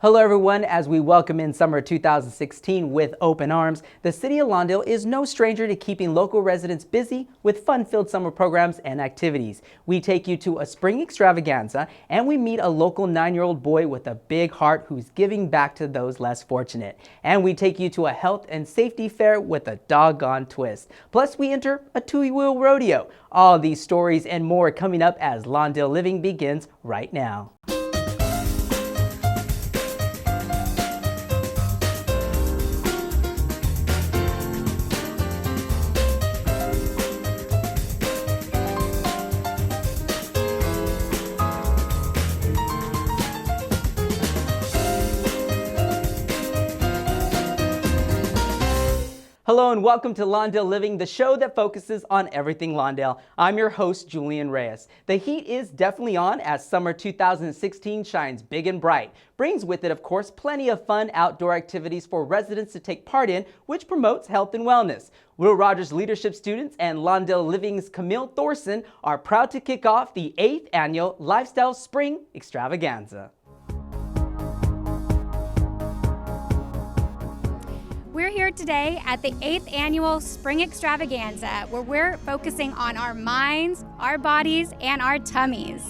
Hello everyone, as we welcome in summer 2016 with open arms, the City of Lawndale is no stranger to keeping local residents busy with fun-filled summer programs and activities. We take you to a spring extravaganza and we meet a local 9-year-old boy with a big heart who's giving back to those less fortunate. And we take you to a health and safety fair with a doggone twist. Plus we enter a two-wheel rodeo. All these stories and more coming up as Lawndale Living begins right now. Hello and welcome to Lawndale Living, the show that focuses on everything Lawndale. I'm your host, Julian Reyes. The heat is definitely on as summer 2016 shines big and bright. Brings with it, of course, plenty of fun outdoor activities for residents to take part in, which promotes health and wellness. Will Rogers Leadership students and Lawndale Living's Camille Thorson are proud to kick off the 8th annual Lifestyle Spring Extravaganza. We're here today at the 8th annual Spring Extravaganza, where we're focusing on our minds, our bodies, and our tummies.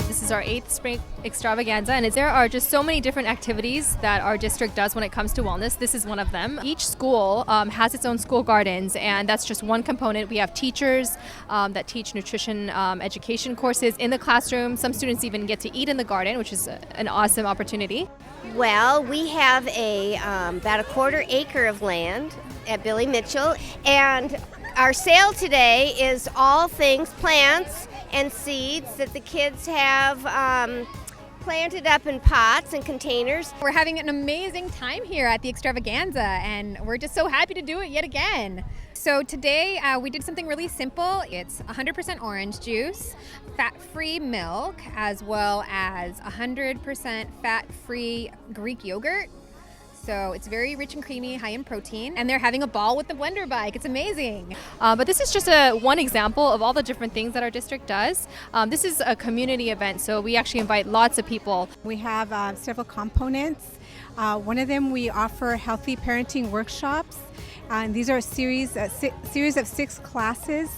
This is our 8th Spring Extravaganza, and there are just so many different activities that our district does when it comes to wellness. This is one of them. Each school has its own school gardens, and that's just one component. We have teachers that teach nutrition education courses in the classroom. Some students even get to eat in the garden, which is an awesome opportunity. Well, we have about a quarter acre of land at Billy Mitchell, and our sale today is all things plants and seeds that the kids have planted up in pots and containers. We're having an amazing time here at the Extravaganza, and we're just so happy to do it yet again. So today we did something really simple. It's 100% orange juice, fat-free milk, as well as 100% fat-free Greek yogurt. So it's very rich and creamy, high in protein, and they're having a ball with the blender bike. It's amazing. But this is just one example of all the different things that our district does. This is a community event, so we actually invite lots of people. We have several components. One of them, we offer healthy parenting workshops. And these are a series of 6 classes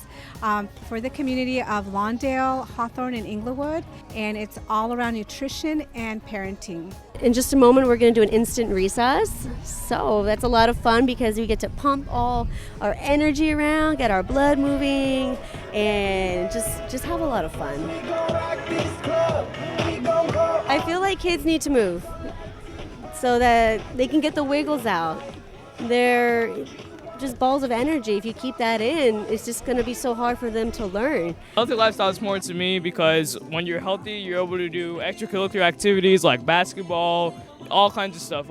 for the community of Lawndale, Hawthorne, and Inglewood, and it's all around nutrition and parenting. In just a moment, we're going to do an instant recess. So that's a lot of fun because we get to pump all our energy around, get our blood moving, and just have a lot of fun. I feel like kids need to move so that they can get the wiggles out. They're just balls of energy. If you keep that in, it's just going to be so hard for them to learn. Healthy lifestyle is important to me because when you're healthy, you're able to do extracurricular activities like basketball, all kinds of stuff.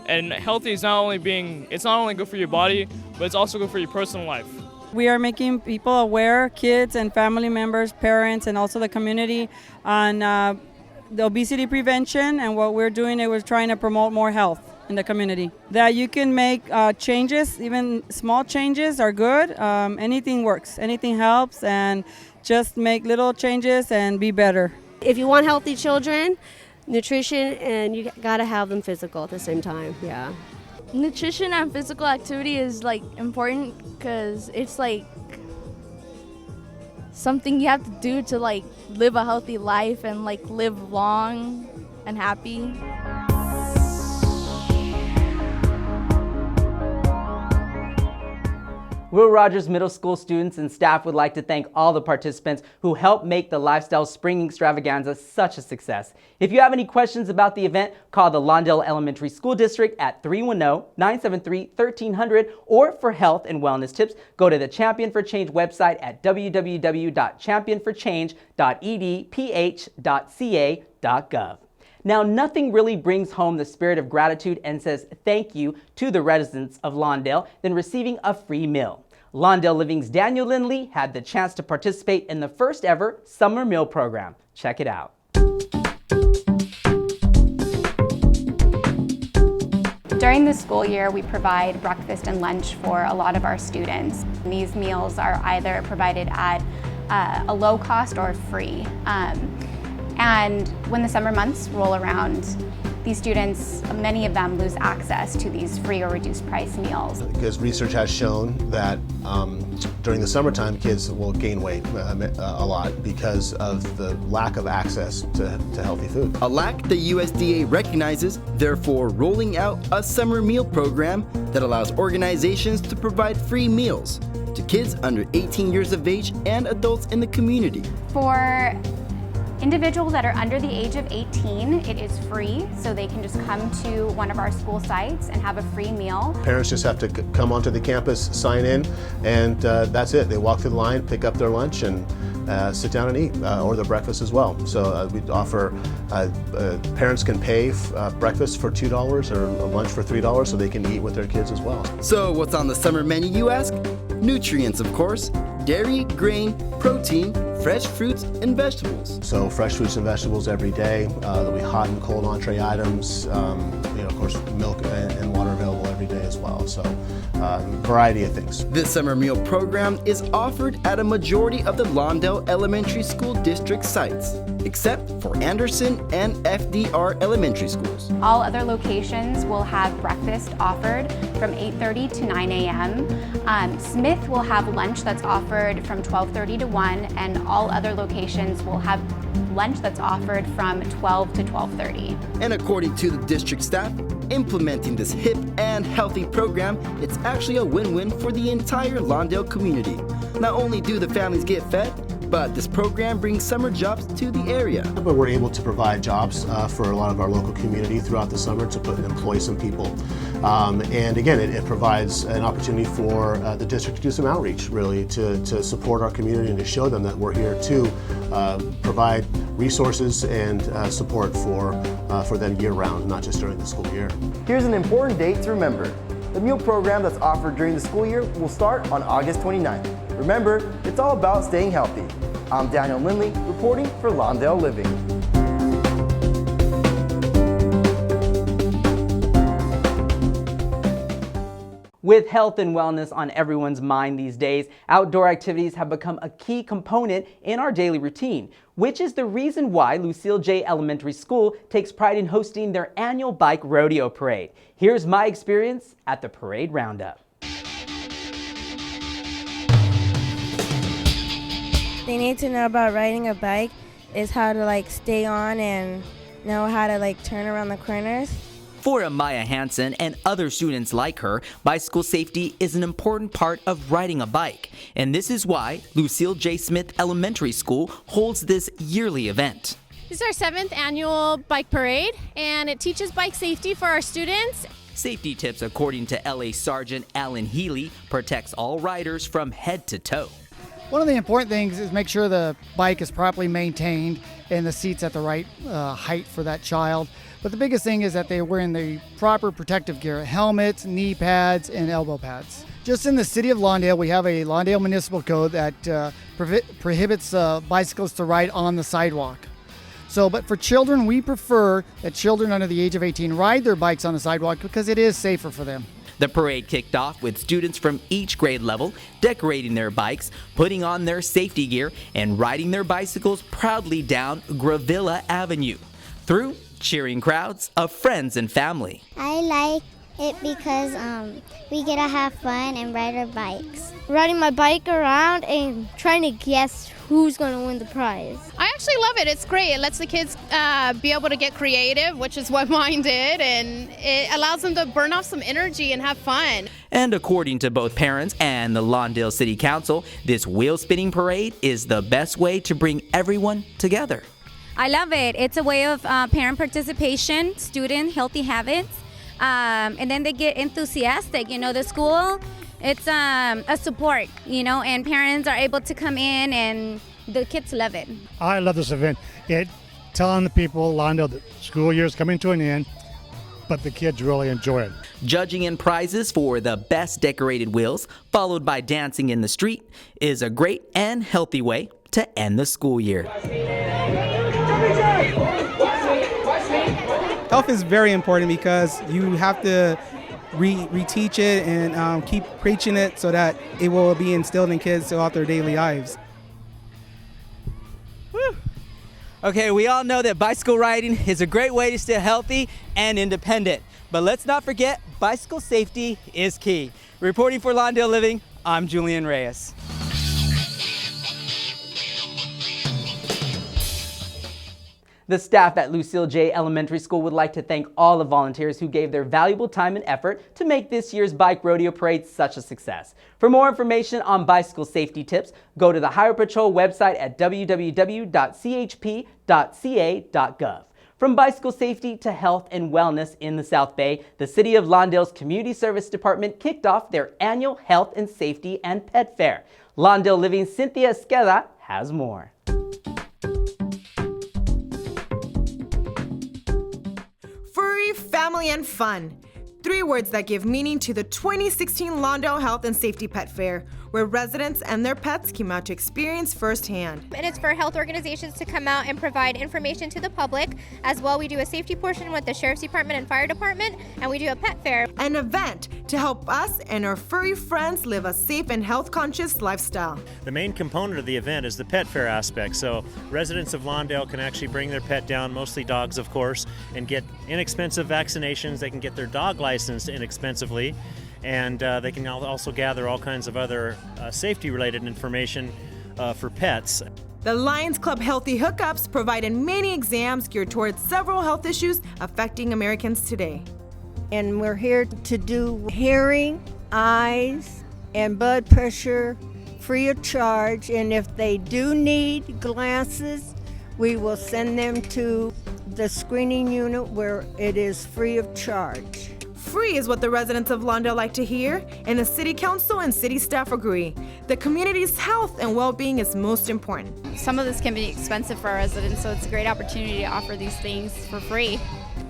And healthy is it's not only good for your body, but it's also good for your personal life. We are making people aware, kids and family members, parents, and also the community on the obesity prevention. And what we're doing is we're trying to promote more health in the community. That you can make changes, even small changes are good. Anything works, anything helps, and just make little changes and be better. If you want healthy children, nutrition, and you gotta have them physical at the same time, yeah. Nutrition and physical activity is important because it's something you have to do to live a healthy life and live long and happy. Will Rogers Middle School students and staff would like to thank all the participants who helped make the Lifestyle Spring Extravaganza such a success. If you have any questions about the event, call the Lawndale Elementary School District at 310-973-1300, or for health and wellness tips, go to the Champion for Change website at www.championforchange.edph.ca.gov. Now, nothing really brings home the spirit of gratitude and says thank you to the residents of Lawndale than receiving a free meal. Lawndale Living's Daniel Lindley had the chance to participate in the first ever summer meal program. Check it out. During the school year, we provide breakfast and lunch for a lot of our students. These meals are either provided at a low cost or free. And when the summer months roll around, these students, many of them lose access to these free or reduced price meals. Because research has shown that during the summertime, kids will gain weight a lot because of the lack of access to healthy food. A lack the USDA recognizes, therefore rolling out a summer meal program that allows organizations to provide free meals to kids under 18 years of age and adults in the community. For individuals that are under the age of 18, it is free, so they can just come to one of our school sites and have a free meal. Parents just have to come onto the campus, sign in, and that's it. They walk through the line, pick up their lunch, and sit down and eat, or their breakfast as well. So we offer, parents can pay breakfast for $2 or lunch for $3 so they can eat with their kids as well. So what's on the summer menu, you ask? Nutrients, of course. Dairy, grain, protein, fresh fruits and vegetables. So fresh fruits and vegetables every day. There'll be hot and cold entree items. Of course, milk and water available every day as well. So variety of things. This summer meal program is offered at a majority of the Lawndale Elementary School District sites, except for Anderson and FDR Elementary Schools. All other locations will have breakfast offered from 8:30 to 9 a.m. Smith will have lunch that's offered from 12:30 to 1, and all other locations will have lunch that's offered from 12 to 12:30. And according to the district staff, implementing this hip and healthy program, it's actually a win-win for the entire Lawndale community. Not only do the families get fed, but this program brings summer jobs to the area. But we're able to provide jobs for a lot of our local community throughout the summer to employ some people. And again, it provides an opportunity for the district to do some outreach, really, to support our community and to show them that we're here to provide resources and support for them year-round, not just during the school year. Here's an important date to remember. The meal program that's offered during the school year will start on August 29th. Remember, it's all about staying healthy. I'm Daniel Lindley, reporting for Lawndale Living. With health and wellness on everyone's mind these days, outdoor activities have become a key component in our daily routine, which is the reason why Lucille J. Elementary School takes pride in hosting their annual bike rodeo parade. Here's my experience at the parade roundup. They need to know about riding a bike is how to stay on and know how to turn around the corners. For Amaya Hansen and other students like her, bicycle safety is an important part of riding a bike. And this is why Lucille J. Smith Elementary School holds this yearly event. This is our 7th annual bike parade, and it teaches bike safety for our students. Safety tips, according to LA Sergeant Alan Healy, protects all riders from head to toe. One of the important things is make sure the bike is properly maintained and the seat's at the right height for that child. But the biggest thing is that they're wearing the proper protective gear, helmets, knee pads, and elbow pads. Just in the city of Lawndale, we have a Lawndale Municipal Code that prohibits bicyclists to ride on the sidewalk. But for children, we prefer that children under the age of 18 ride their bikes on the sidewalk because it is safer for them. The parade kicked off with students from each grade level decorating their bikes, putting on their safety gear, and riding their bicycles proudly down Gravilla Avenue through cheering crowds of friends and family. I like it because we get to have fun and ride our bikes. Riding my bike around and trying to guess who's going to win the prize. I actually love it. It's great. It lets the kids be able to get creative, which is what mine did, and it allows them to burn off some energy and have fun. And according to both parents and the Lawndale City Council, this wheel-spinning parade is the best way to bring everyone together. I love it. It's a way of parent participation, student healthy habits, and then they get enthusiastic. The school, it's a support, and parents are able to come in and the kids love it. I love this event. It telling the people, Lawndale, the school year is coming to an end, but the kids really enjoy it. Judging and prizes for the best decorated wheels, followed by dancing in the street, is a great and healthy way to end the school year. Health is very important because you have to reteach it and keep preaching it so that it will be instilled in kids throughout their daily lives. Okay, we all know that bicycle riding is a great way to stay healthy and independent. But let's not forget, bicycle safety is key. Reporting for Lawndale Living, I'm Julian Reyes. The staff at Lucille J. Elementary School would like to thank all the volunteers who gave their valuable time and effort to make this year's Bike Rodeo Parade such a success. For more information on bicycle safety tips, go to the Highway Patrol website at www.chp.ca.gov. From bicycle safety to health and wellness in the South Bay, the City of Lawndale's Community Service Department kicked off their annual Health and Safety and Pet Fair. Lawndale Living's Cynthia Esqueda has more. Furry, family, and fun. 3 words that give meaning to the 2016 Lawndale Health and Safety Pet Fair, where residents and their pets came out to experience firsthand. And it's for health organizations to come out and provide information to the public. As well, we do a safety portion with the Sheriff's Department and Fire Department, and we do a pet fair. An event to help us and our furry friends live a safe and health-conscious lifestyle. The main component of the event is the pet fair aspect, so residents of Lawndale can actually bring their pet down, mostly dogs of course, and get inexpensive vaccinations. They can get their dog licensed inexpensively, and they can also gather all kinds of other safety-related information for pets. The Lions Club Healthy Hookups provided many exams geared towards several health issues affecting Americans today. And we're here to do hearing, eyes, and blood pressure free of charge. And if they do need glasses, we will send them to the screening unit where it is free of charge. Free is what the residents of Lawndale like to hear, and the City Council and City staff agree. The community's health and well-being is most important. Some of this can be expensive for our residents, so it's a great opportunity to offer these things for free.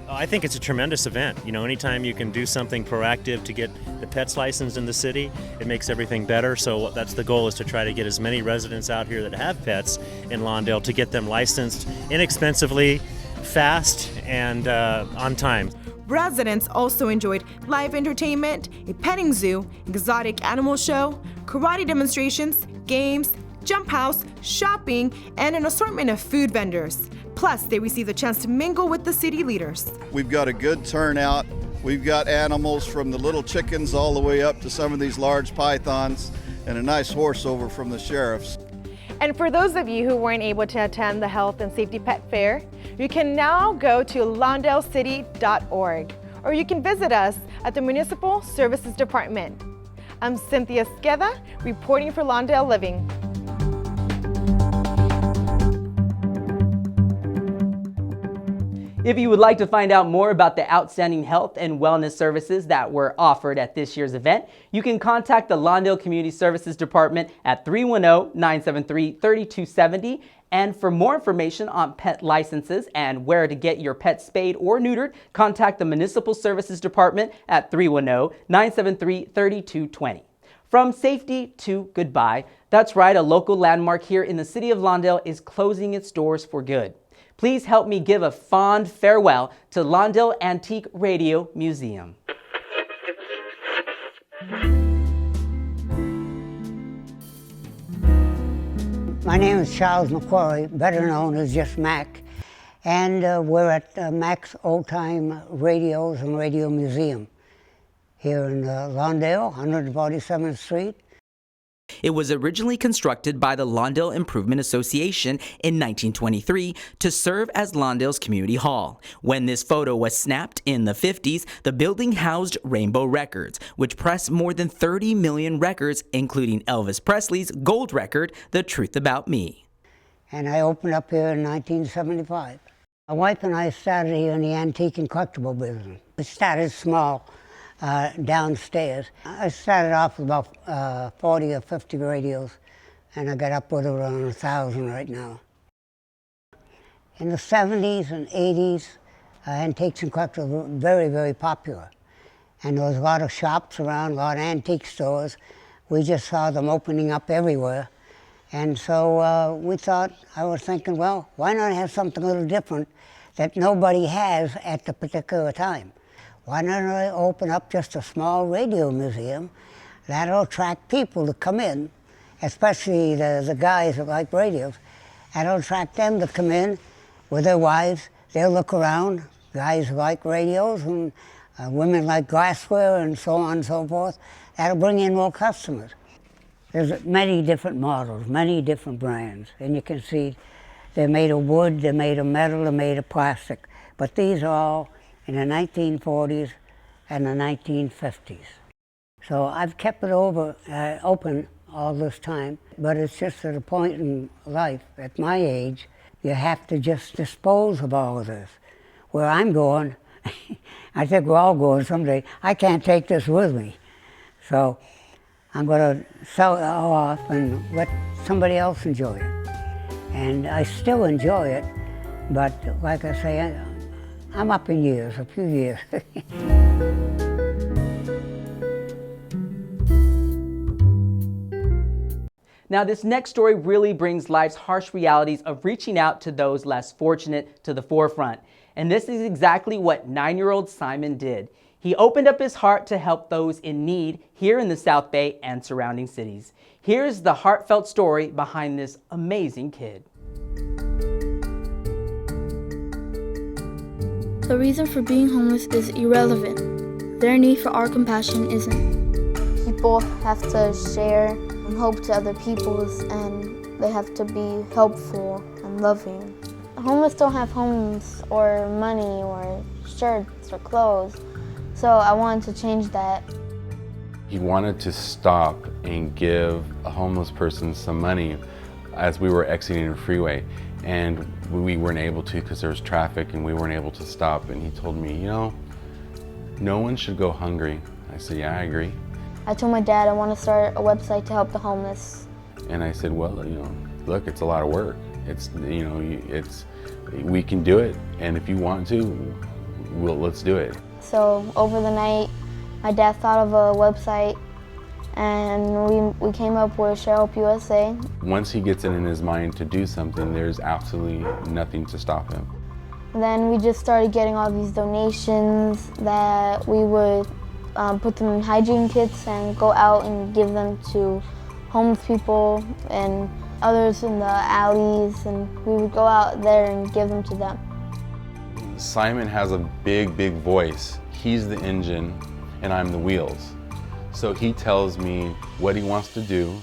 I think it's a tremendous event. You know, anytime you can do something proactive to get the pets licensed in the city, it makes everything better. So that's the goal, is to try to get as many residents out here that have pets in Lawndale to get them licensed inexpensively, fast, and on time. Residents also enjoyed live entertainment, a petting zoo, exotic animal show, karate demonstrations, games, jump house, shopping, and an assortment of food vendors. Plus, they received a chance to mingle with the city leaders. We've got a good turnout. We've got animals from the little chickens all the way up to some of these large pythons, and a nice horse over from the sheriff's. And for those of you who weren't able to attend the Health and Safety Pet Fair, you can now go to lawndalecity.org, or you can visit us at the Municipal Services Department. I'm Cynthia Esqueda, reporting for Lawndale Living. If you would like to find out more about the outstanding health and wellness services that were offered at this year's event, you can contact the Lawndale Community Services Department at 310-973-3270. And for more information on pet licenses and where to get your pet spayed or neutered, contact the Municipal Services Department at 310-973-3220. From safety to goodbye, that's right, a local landmark here in the city of Lawndale is closing its doors for good. Please help me give a fond farewell to Lawndale Antique Radio Museum. My name is Charles McQuarrie, better known as just Mac, and we're at Mac's Old Time Radios and Radio Museum here in Lawndale, 147th Street. It was originally constructed by the Lawndale Improvement Association in 1923 to serve as Lawndale's community hall. When this photo was snapped in the 50s, the building housed Rainbow Records, which pressed more than 30 million records, including Elvis Presley's gold record, The Truth About Me. And I opened up here in 1975. My wife and I started here in the antique and collectible business. We started small. Downstairs. I started off with about 40 or 50 radios, and I got up with around 1,000 right now. In the 70s and 80s, antiques and collectibles were very, very popular. And there was a lot of shops around, a lot of antique stores. We just saw them opening up everywhere. And so I was thinking, well, why not have something a little different that nobody has at the particular time? Why don't I open up just a small radio museum that'll attract people to come in, especially the guys that like radios. That'll attract them to come in with their wives. They'll look around. Guys like radios and women like glassware and so on and so forth. That'll bring in more customers. There's many different models, many different brands, and you can see they're made of wood, they're made of metal, they're made of plastic. But these are all in the 1940s and the 1950s. So I've kept it open all this time, but it's just at a point in life, at my age, you have to just dispose of all of this. Where I'm going, I think we're all going someday, I can't take this with me. So I'm going to sell it all off and let somebody else enjoy it. And I still enjoy it, but like I say, I'm up in years, a few years. Now, this next story really brings life's harsh realities of reaching out to those less fortunate to the forefront. And this is exactly what 9-year-old Simon did. He opened up his heart to help those in need here in the South Bay and surrounding cities. Here's the heartfelt story behind this amazing kid. The reason for being homeless is irrelevant. Their need for our compassion isn't. People have to share hope to other people's, and they have to be helpful and loving. Homeless don't have homes or money or shirts or clothes, so I wanted to change that. He wanted to stop and give a homeless person some money as we were exiting the freeway, and we weren't able to because there was traffic and we weren't able to stop. And he told me, you know, no one should go hungry. I said, yeah, I agree. I told my dad I want to start a website to help the homeless. And I said, well, you know, look, it's a lot of work. It's, you know, we can do it, and if you want to, let's do it. So over the night, my dad thought of a website, and we came up with Share Hope USA. Once he gets it in his mind to do something, there's absolutely nothing to stop him. And then we just started getting all these donations that we would put them in hygiene kits and go out and give them to homeless people and others in the alleys, and we would go out there and give them to them. Simon has a big, big voice. He's the engine and I'm the wheels. So he tells me what he wants to do,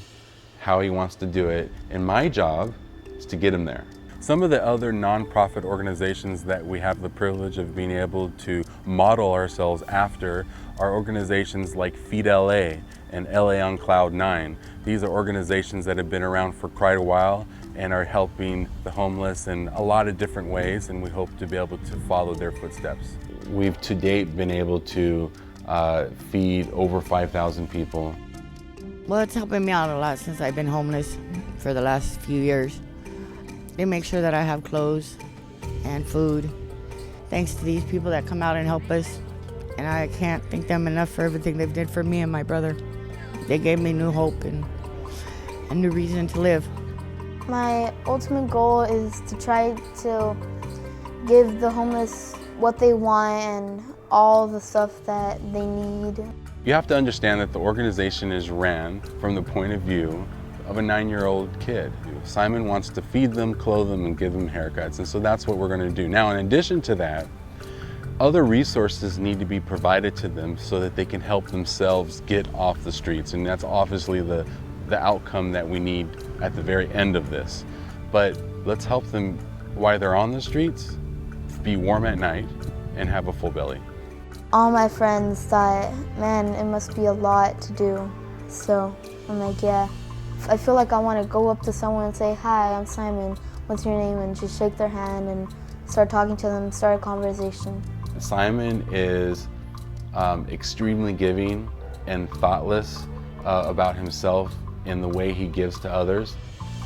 how he wants to do it, and my job is to get him there. Some of the other nonprofit organizations that we have the privilege of being able to model ourselves after are organizations like Feed LA and LA on Cloud 9. These are organizations that have been around for quite a while and are helping the homeless in a lot of different ways, and we hope to be able to follow their footsteps. We've to date been able to feed over 5,000 people. Well, it's helping me out a lot since I've been homeless for the last few years. They make sure that I have clothes and food. Thanks to these people that come out and help us. And I can't thank them enough for everything they've did for me and my brother. They gave me new hope and a new reason to live. My ultimate goal is to try to give the homeless what they want and all the stuff that they need. You have to understand that the organization is ran from the point of view of a 9-year-old kid. Simon wants to feed them, clothe them, and give them haircuts, and so that's what we're going to do. Now, in addition to that, other resources need to be provided to them so that they can help themselves get off the streets, and that's obviously the outcome that we need at the very end of this. But let's help them while they're on the streets, be warm at night, and have a full belly. All my friends thought, man, it must be a lot to do. So I'm like, yeah. I feel like I want to go up to someone and say, hi, I'm Simon, what's your name? And just shake their hand and start talking to them, start a conversation. Simon is extremely giving and thoughtless about himself in the way he gives to others.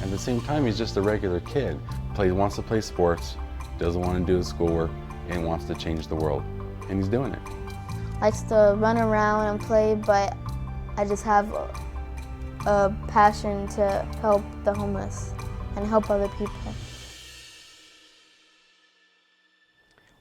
At the same time, he's just a regular kid. He wants to play sports, doesn't want to do his schoolwork, and wants to change the world. And he's doing it. Likes to run around and play, but I just have a passion to help the homeless and help other people.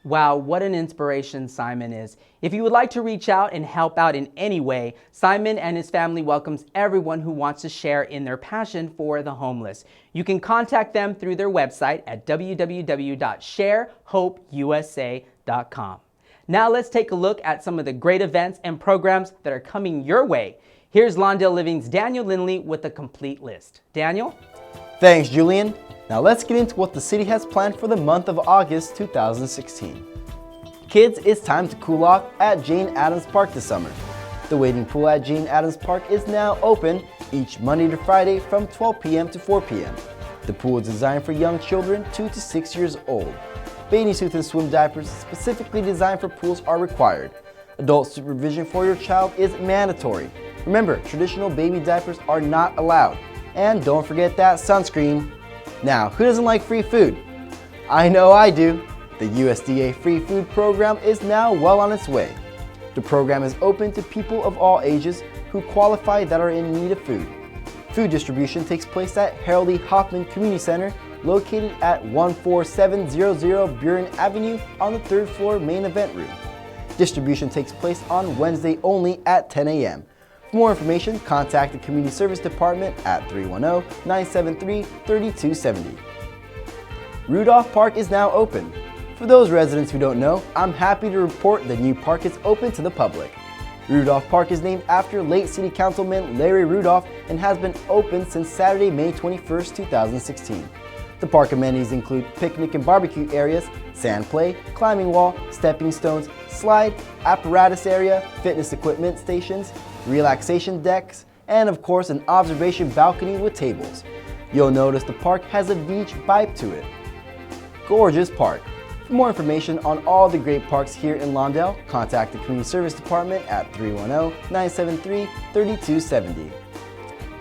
Wow, what an inspiration Simon is. If you would like to reach out and help out in any way, Simon and his family welcomes everyone who wants to share in their passion for the homeless. You can contact them through their website at www.sharehopeusa.com. Now let's take a look at some of the great events and programs that are coming your way. Here's Lawndale Living's Daniel Lindley with a complete list. Daniel? Thanks, Julian. Now let's get into what the city has planned for the month of August 2016. Kids, it's time to cool off at Jane Addams Park this summer. The wading pool at Jane Addams Park is now open each Monday to Friday from 12 p.m. to 4 p.m. The pool is designed for young children 2 to 6 years old. Bathing suits and swim diapers specifically designed for pools are required. Adult supervision for your child is mandatory. Remember, traditional baby diapers are not allowed. And don't forget that sunscreen. Now, who doesn't like free food? I know I do. The USDA free food program is now well on its way. The program is open to people of all ages who qualify that are in need of food. Food distribution takes place at Harold E. Hoffman Community Center, located at 14700 Buren Avenue on the 3rd floor main event room. Distribution takes place on Wednesday only at 10 a.m. For more information, contact the Community Service Department at 310-973-3270. Rudolph Park is now open. For those residents who don't know, I'm happy to report the new park is open to the public. Rudolph Park is named after late City Councilman Larry Rudolph and has been open since Saturday, May 21st, 2016. The park amenities include picnic and barbecue areas, sand play, climbing wall, stepping stones, slide, apparatus area, fitness equipment stations, relaxation decks, and of course an observation balcony with tables. You'll notice the park has a beach vibe to it. Gorgeous park. For more information on all the great parks here in Lawndale, contact the Community Service Department at 310-973-3270.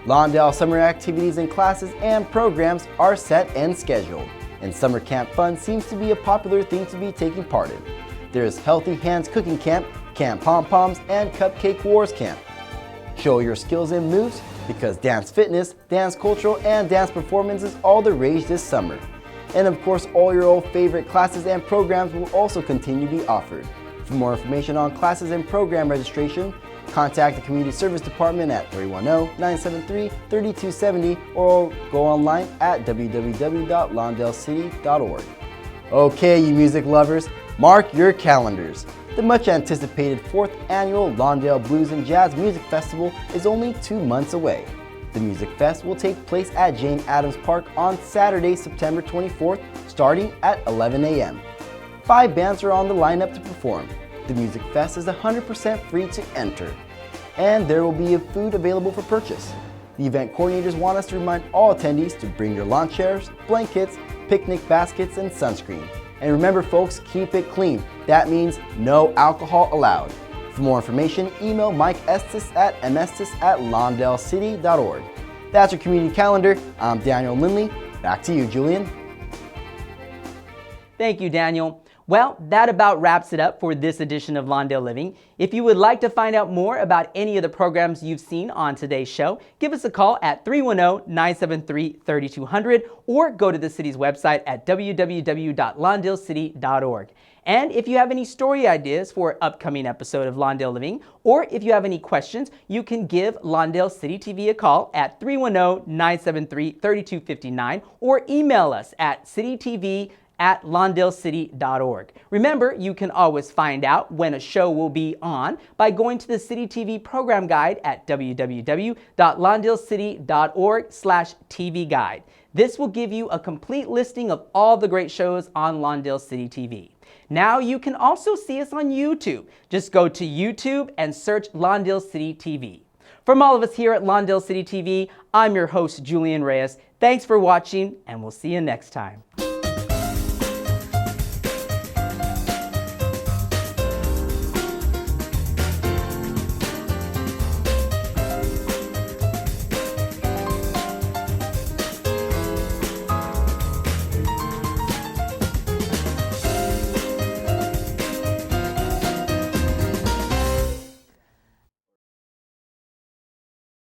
Lawndale summer activities and classes and programs are set and scheduled, and summer camp fun seems to be a popular thing to be taking part in. There is Healthy Hands Cooking Camp, Camp Pom Poms, and Cupcake Wars Camp. Show your skills and moves because dance fitness, dance cultural, and dance performance is all the rage this summer. And of course, all your old favorite classes and programs will also continue to be offered. For more information on classes and program registration, contact the Community Service Department at 310-973-3270 or go online at www.lawndalecity.org. Okay, you music lovers, mark your calendars. The much anticipated 4th annual Lawndale Blues and Jazz Music Festival is only 2 months away. The Music Fest will take place at Jane Addams Park on Saturday, September 24th, starting at 11 a.m. 5 bands are on the lineup to perform. The Music Fest is 100% free to enter, and there will be food available for purchase. The event coordinators want us to remind all attendees to bring your lawn chairs, blankets, picnic baskets, and sunscreen. And remember folks, keep it clean. That means no alcohol allowed. For more information, email Mike Estes at mestes@lawndalecity.org. That's your community calendar. I'm Daniel Lindley. Back to you, Julian. Thank you, Daniel. Well, that about wraps it up for this edition of Lawndale Living. If you would like to find out more about any of the programs you've seen on today's show, give us a call at 310-973-3200 or go to the city's website at www.lawndalecity.org. And if you have any story ideas for an upcoming episode of Lawndale Living, or if you have any questions, you can give Lawndale City TV a call at 310-973-3259 or email us at citytv@lawndalecity.org. Remember, you can always find out when a show will be on by going to the City TV program guide at www.lawndalecity.org/TV guide. This will give you a complete listing of all the great shows on Lawndale City TV. Now you can also see us on YouTube. Just go to YouTube and search Lawndale City TV. From all of us here at Lawndale City TV, I'm your host, Julian Reyes. Thanks for watching, and we'll see you next time.